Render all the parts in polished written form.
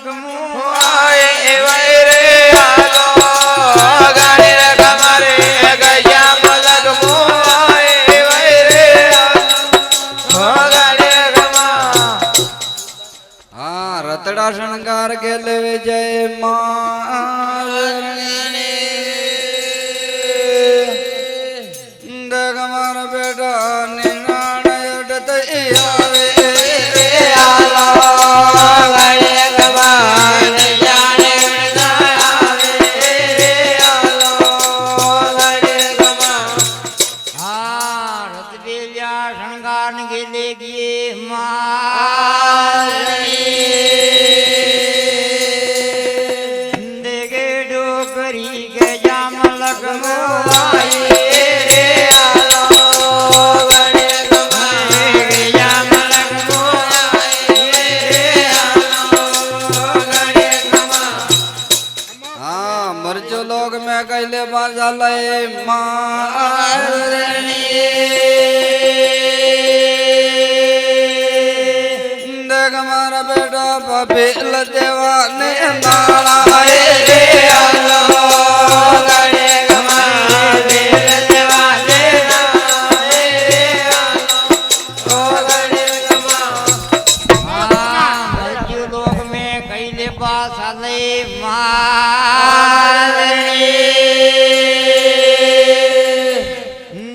आए वैरे आलो गाने कमरे गया मलक मुआए वैरे आलो गाने कमा हाँ रतड़ा शृंगार के ले जय मारणी देख हमारा बेटा निगान उठत आवे आलो गाने कमा जाने आवे आलो गाने कमा हाँ रत बेलिया शृंगार के ले गए देगे डोकरी के जाम लगमो हाँ मर्जो लोग में कैले बाजा लय मारणी देख हमारा बेटा पपील देवाने नाला रे आलो गाने कमा बेल देवाने रे आलो गाने कमा हाँ मृत्यु लोक में कैले पास आले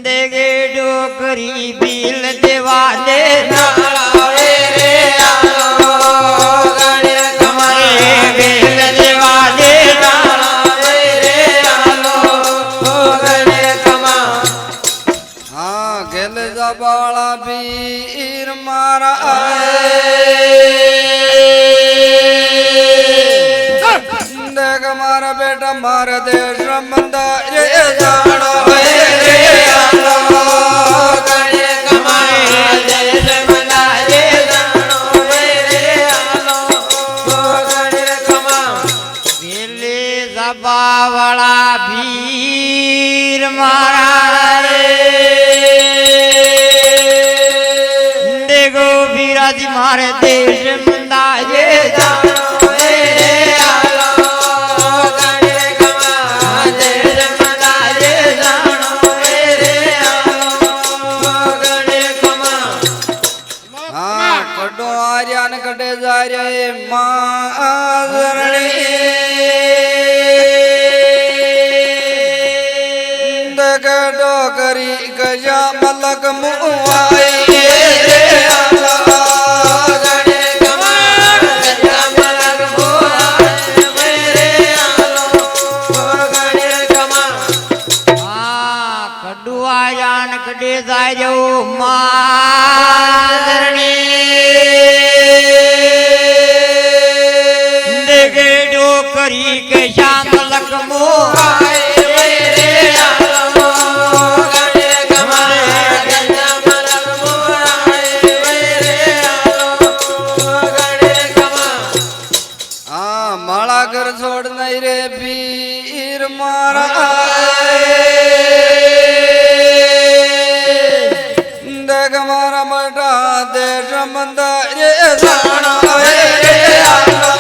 देगे डोकरी बिल देवाले बिल देवाले हाँ गेल जबाला वीर मारा देख हमारा बेटा मार देश बंदा ये जानो रे आलो बेले जबावड़ा वीर मारा देखो वीराजी मारे देश मंदाजे हाँ कड्डो आर्यान कटे जा रे मारणी देख डोकरी गजा मलक मुआए रे आलो हाँ कड्डुआ जान कटे जायो मारणी देखे डोकरी के श्याम लखमो हाँ माला घर छोड़ नहीं रे वीर मारा देख हमारा बेटा देश बंदा ये जानो रे आलो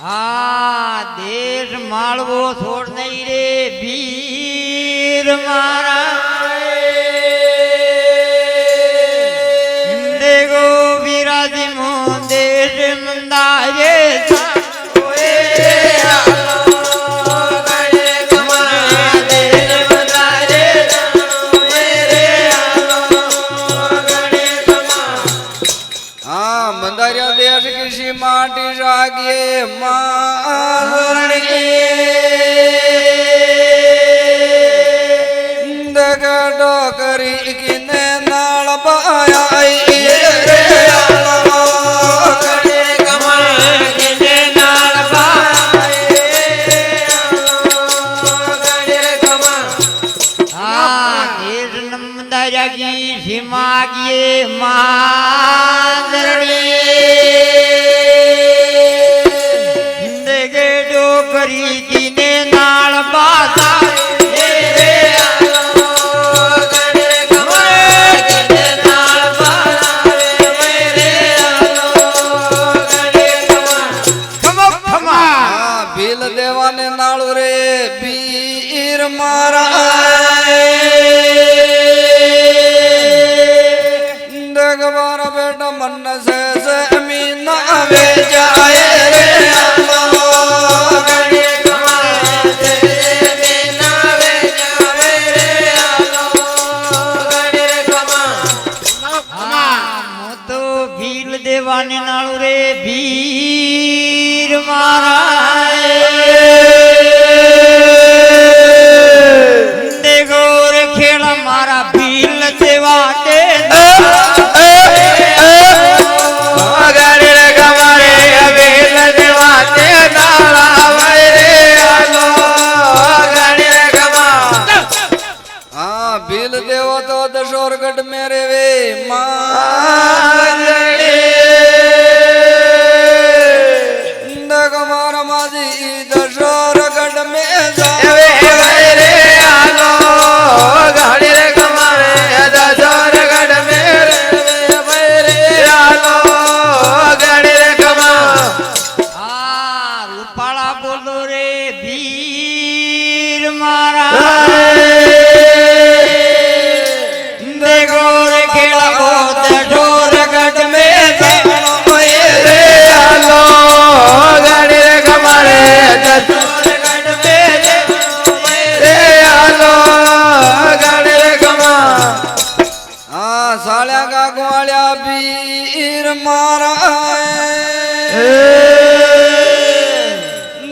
हाँ देश मालवो छोड़ नहीं रे वीर मारा देखो वीराजी मो देश मंदाजे हाँ मंदारिया देश किसी माटी जागिए मारणी देख डोकरी किने नाल पाया रे आलो हाँ देश नमदारा की सीमा किए मादरणी देखे डोकरी किने नाल बाता દેવાને નાળું રે વીર મારા દેખ મારા બેટા મન સે જમીન આવે જાય રે દેવાને નાળું રે વીર મારા દેગો રે ખેડા મારા ભીલ દેવા દે ભીલ દેવો તો દશોરગઢ મેરે વે મારા માજી દશોરગઢ મે જાવે રે આલો ગાડી રે કમારે દશોરગઢ મે રે આલો ગાડી રે કમા રૂપાળા બોલો રે વીર મારા સાળ્યા ગાગવાળ્યા વીર મારા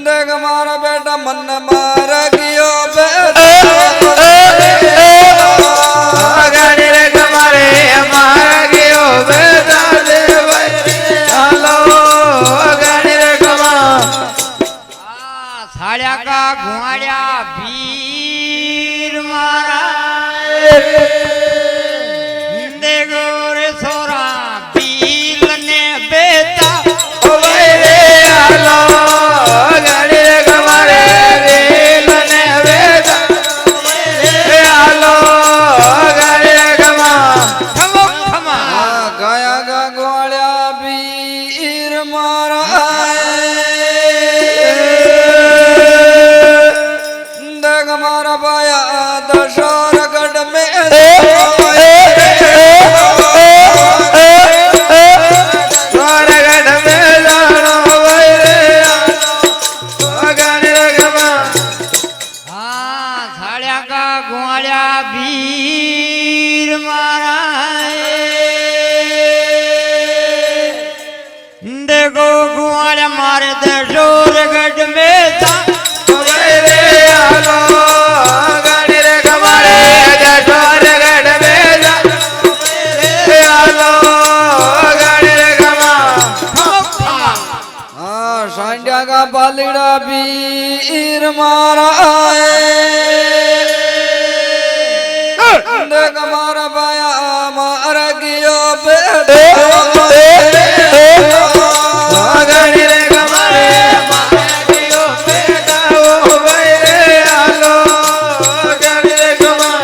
દેખ મારા બેટા મન માર ગયો ગાડી રે કમારે માર ગયો બેટા હાલો ગાડી રે કમા સાળ્યા કા ઘુવાડ્યા વીર મારા દેગોરે સોરા ભીલ ને બેતા રે હાલો ગાડી રે કમારે ભીલ ને બેતા હાલો ગાડી રે કમા ખમો ખમા ગયા ગાગવાળ્યા વીર મારા દેખ મારા પાયા દશોરગઢ મે વીર મારા દેગો ગુવાળ્યા મારે દશોરગઢ મે રે હાલો ગાડી રે કમારે દશોરગઢ મે હાલો ગાડી રે કમા સાંડ્યા કા પાલીડા વીર મારા દેખ મારા ભાયા મારા ગયો ગાડી રે કમારે મારા ગયો બેટા ઓ ભાઈ રે હાલો ગાડી રે કમા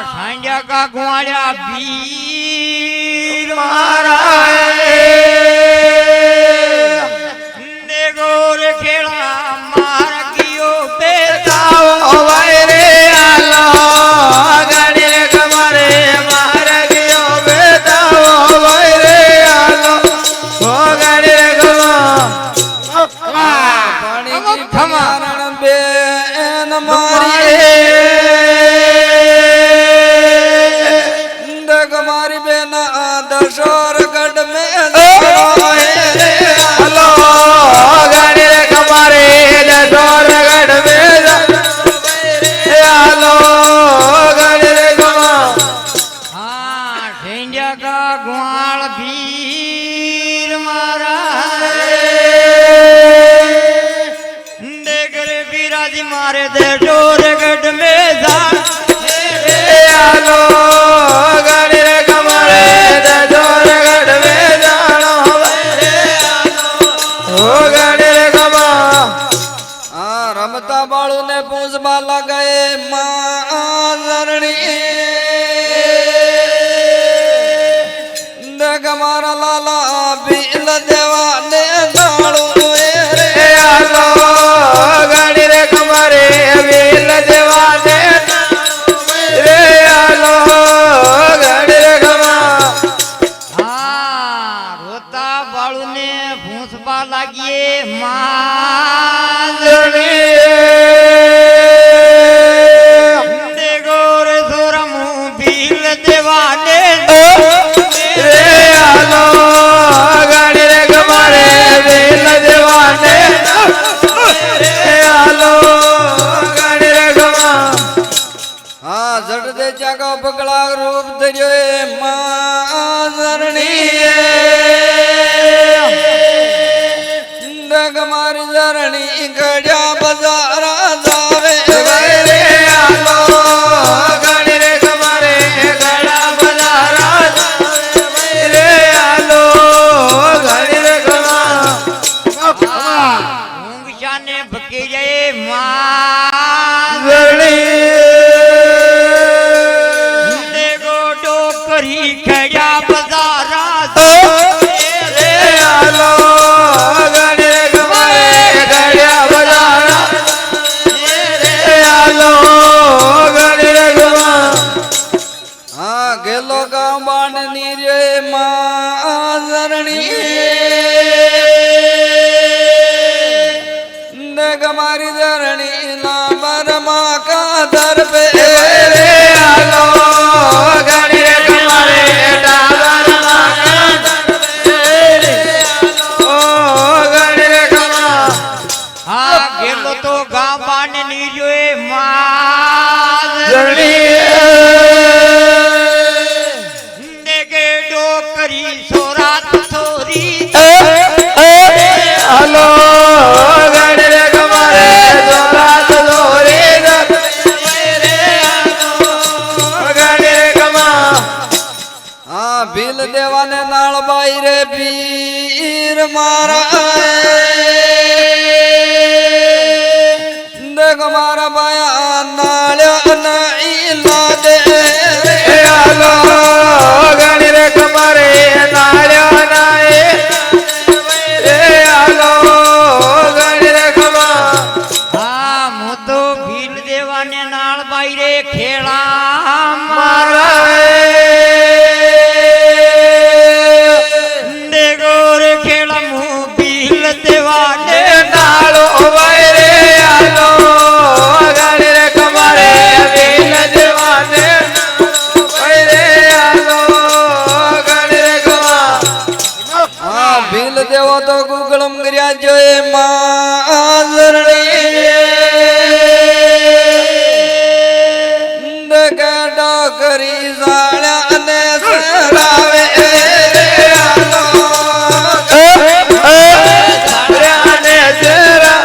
સાંડ્યા કા ગુવાળ્યા વીર મારા દેગો રે ખેડા માર ગયો બેટા ઓ ભાઈ રે હાલો ગાડી રે કમારે મારા ગયો બેટા ઓ ભાઈ રે હાલો ઓ ગાડી રે કમા પાણી ખમારણ બેન મારી દેખ મારી બેન દશોરગઢ મે હાલો ગાડી રે કમારે દશોરગઢ મે હાલો ગાડી રે કમા ઢેંડિયા કા ગ્વાળ વીર મારા દેગરે બિરાજી મારે દશોરગઢ મે હાલો ગાડી રે કમારે દશોરગઢ મે જાણો ઓ ગાડી રે કમા રમતા બાળુ ને પૂંછવા લગાએ મારણી દેખ મારા લાલા ભીલ દેવા ને જાણો રે હાલો પકડા રૂપ ધર્યો એ મારણી ડગ મારી ધરણી ગળ્યા બજારા જાવે રે આલો ગણી રે કમારે ગળા બજારા રે આલો ગણી રે કમા ઊંઘશાને ભકી જાય માં ધરણી ગોડો કરી ખડ્યા બજારા રે આલો ગણી રે કમારે ગળ્યા બજારા રે આલો ગણી રે કમા હા ગેલો ગામ બાંધની રે મારણી ડગ મારી ધરણી લાંબર માં કાદર પે રે આલો ગણી રે કમારે ડાબર ઓ ગણી રે કમા હા ગેલો તો ગામ ની જોએ માં ધરણી ગેડો કરી સોરાત સોરી આલો ગણી રે કમારે જોરાત દોરી રે આલો ગણી રે કમા હા ભીલ દેવાને નાળ બાઈ રે પીર મારા ડગ મારા બાયા નાળ્યા નાઈ લાદે આલો ગણી રે કમારે નાળ્યા નાય રે આલો ગણી રે કમા હા હું તો ભીલ દેવાને નાળ બાઈ રે ખેડા મારા ગોર ખેડા હું ભીલ દેવાને નાળો વાય રે આલો ગણી રે કમારે દિલ દેવાને વાય રે આલો ગણી રે કમા હા ભીલ દેવો તો ગુગળમ કર્યા જોએ મારણી ડગ ડોકરી સાળ્યા અને સરાવે રાને જરા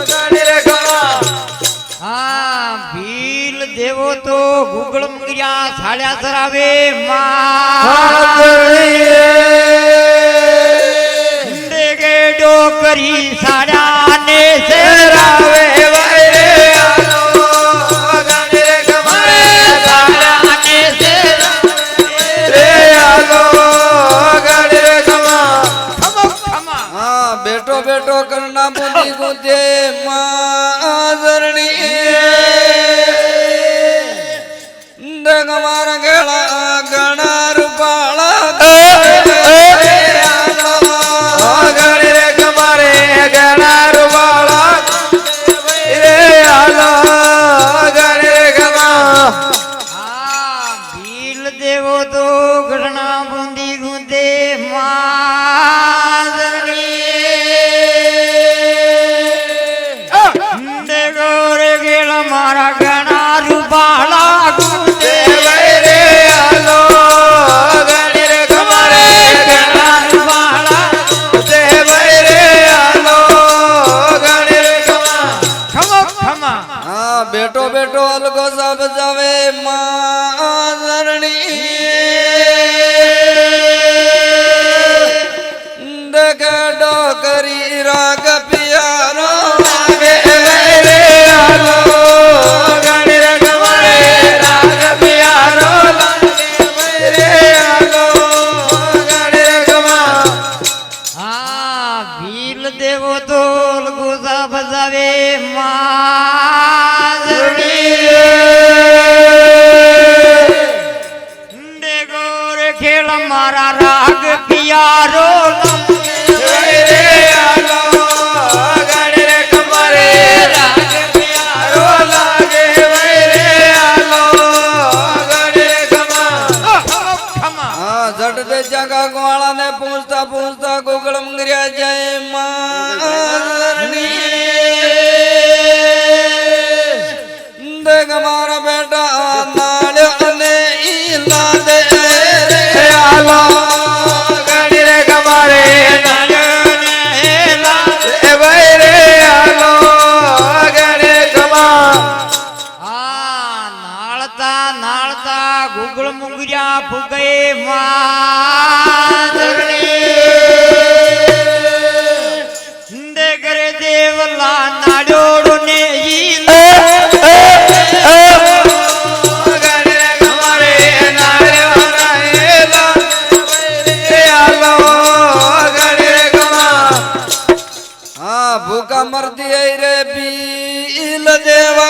ગણી રે કમા હા ભીલ દેવો તો ગુગળ મંગિયા સાડ્યા સરાવે માં ગેડો કરી સાડ્યા ને સરાવે હા બેઠો બેઠો કરના બુદ્ધિ ગુંજે મારણી ડગ મારા ગળા ગણા રૂપાળા હા ભીલ દેવો તો ઘણા બુંદી ગુંદે મારણી ગોરે ગેલા મારા ઘણા રૂપાળા ગુંદે ઘણા રૂપાળા ખમો ખમા હા બેઠો બેઠો અલગો સબ જાવે મારણી ડગ ડોકરી રાગ પિયારો હા ભીલ દેવો તો ગુસા બજાવે મારણી ગોરે ખેલ મારા રાગ પિયારો હા જટ દે જગા ગોળા ને પૂછતા પૂછતા ગુગળ મંગર્યા જય મારણી ડગ મારા માધવની દેગર દેવલા નાડોડો ને ઈ हाँ भूखा मर दिए रे बील देवा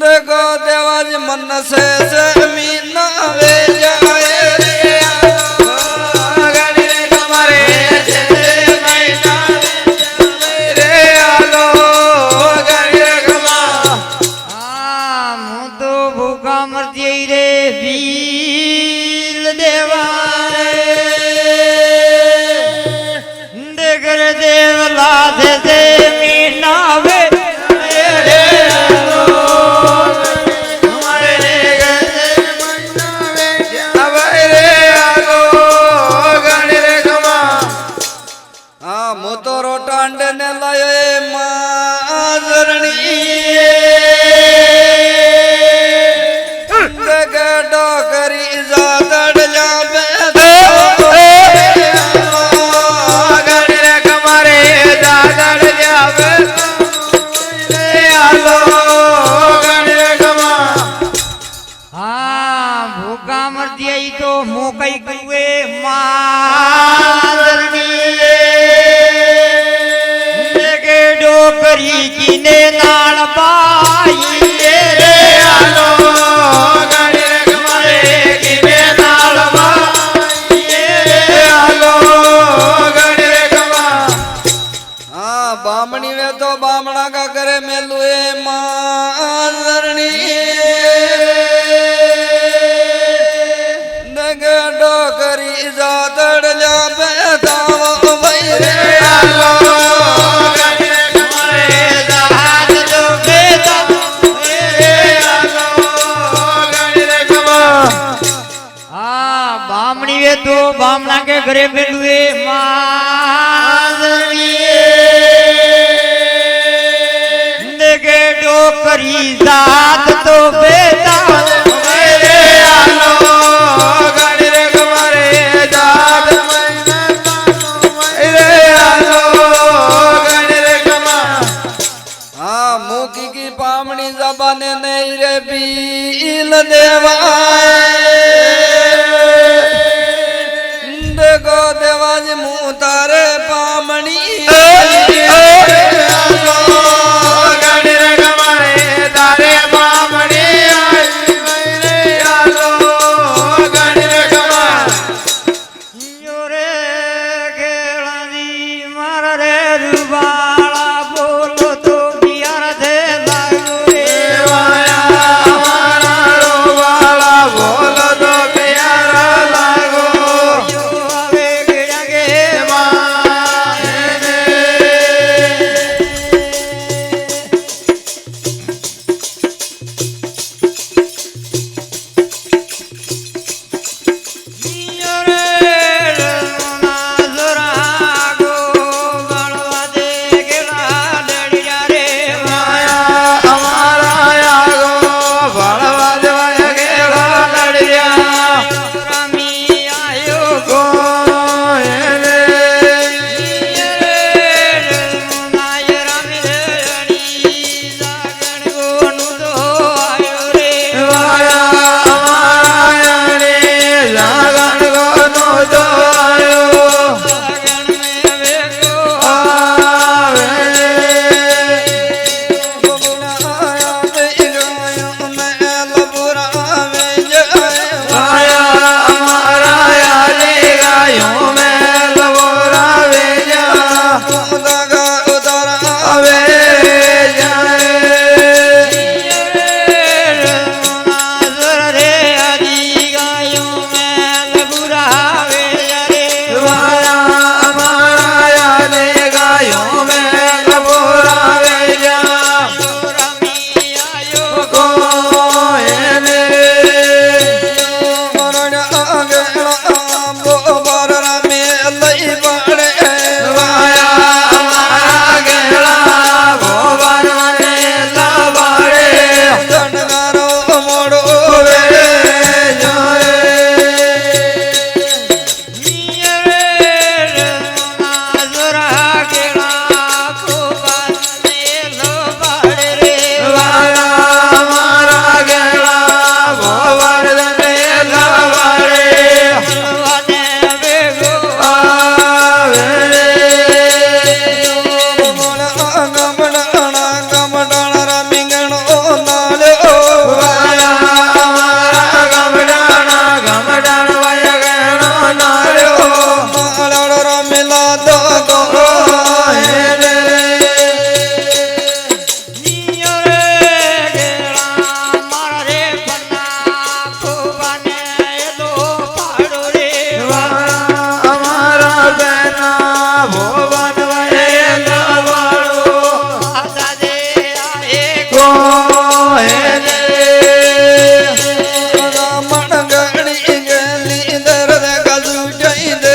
देखो देवा जी मन से जमीन वे जाए रे હું તો ભૂખા મરતી રે ભીલ દેવા દેગર દેવલા દે મીનાવે हाँ मोतरो टांडे ने लाए माजरणी गडो करी जादड़ जाबे हाँ भूखा मरती आई तो मोकई कुए मारनी देगे डोकरी किने नाल बाई रे आलो हाँ बामणी वे तो बामणा का करे मेलुए माजरणी गडो करी जादड़ जाबे दाव भाई रे बामणी वे तो बामणा के घरे मिलुए माजनी देगे डोकरी जात तो बेटा हाँ मुखी की पामणी जबाने नहीं रे बील देवा देखो देवाज मुँह तारे पामणी रे गेळानी मारा रे रुबाळा बोलो तो बियार दे लागो रे માળો રમેલા તો નિયો રે ગેલા મારા રે બના ફુગાને એલો પાડો રે અમારા બેના ભોવન વહેલો વાળો આદા દે આએ કોહેલે રમણ ગણી ગેલી દર્દ ગજુ જઈ દે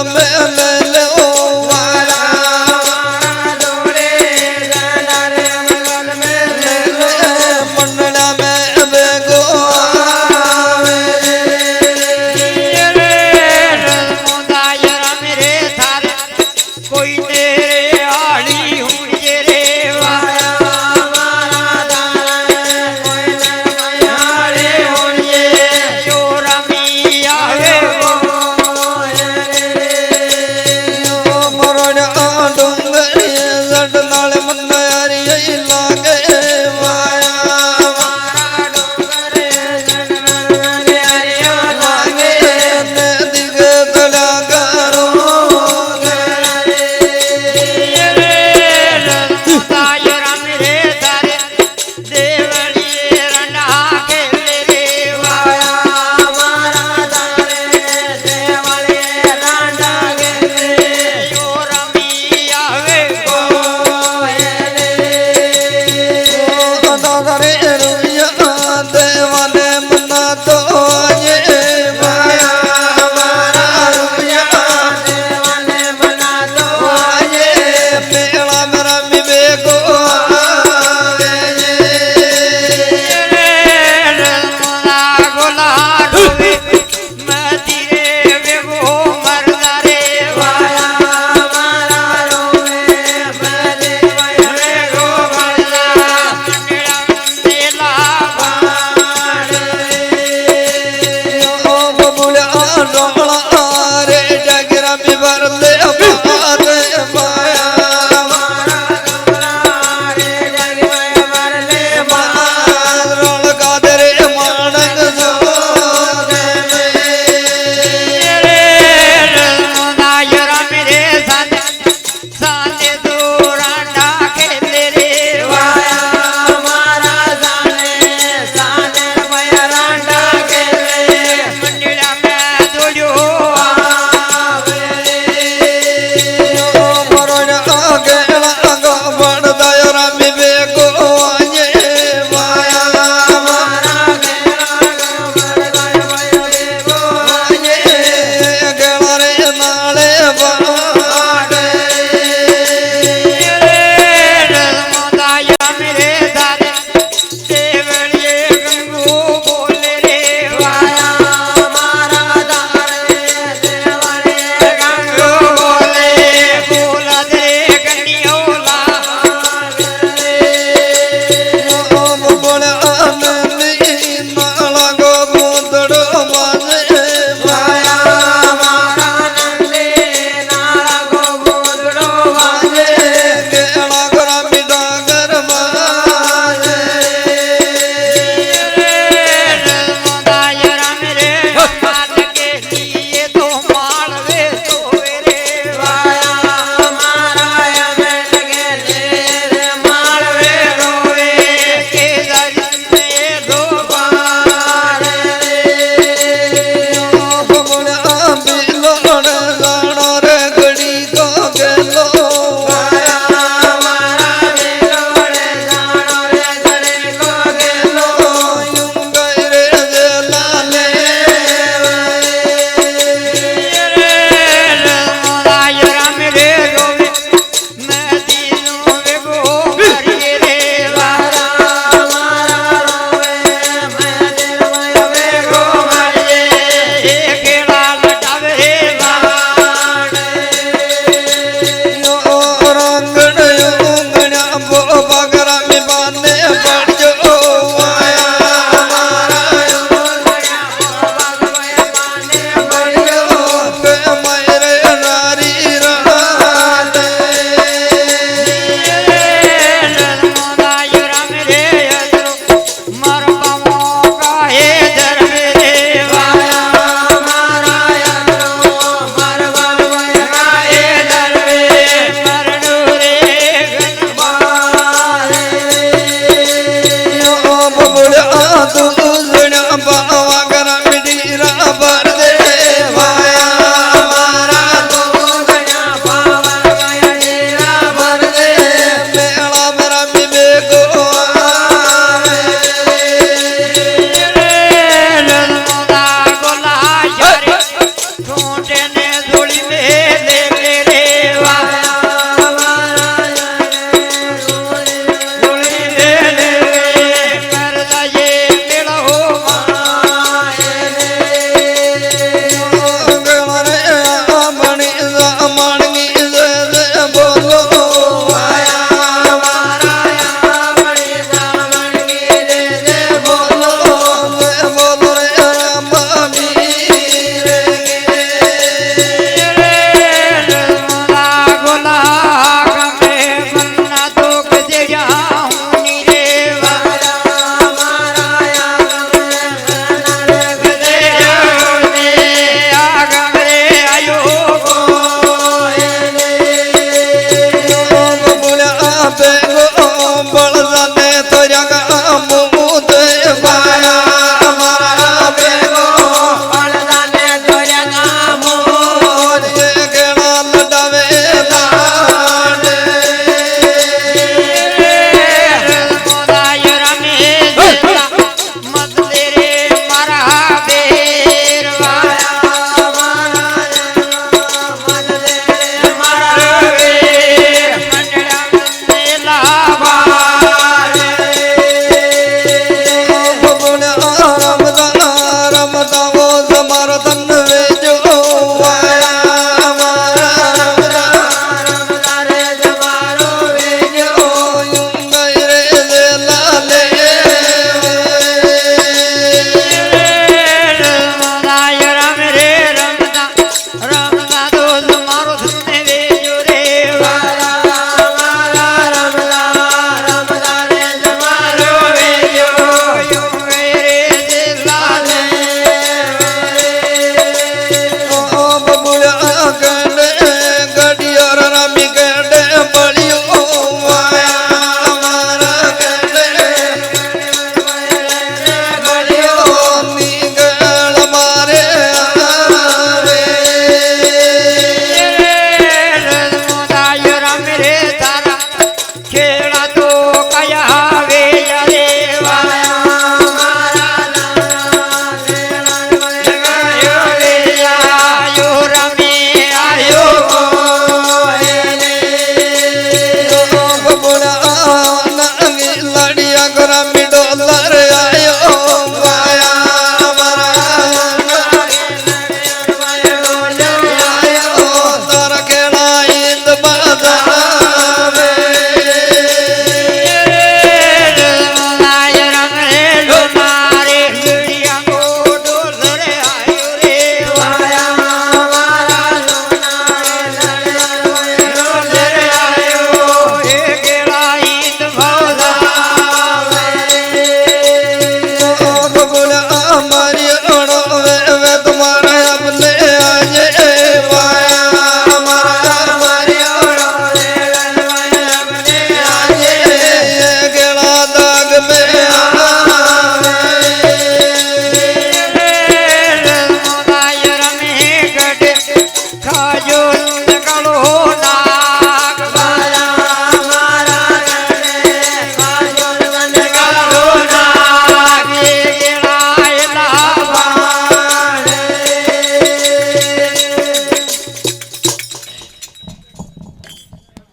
મેલે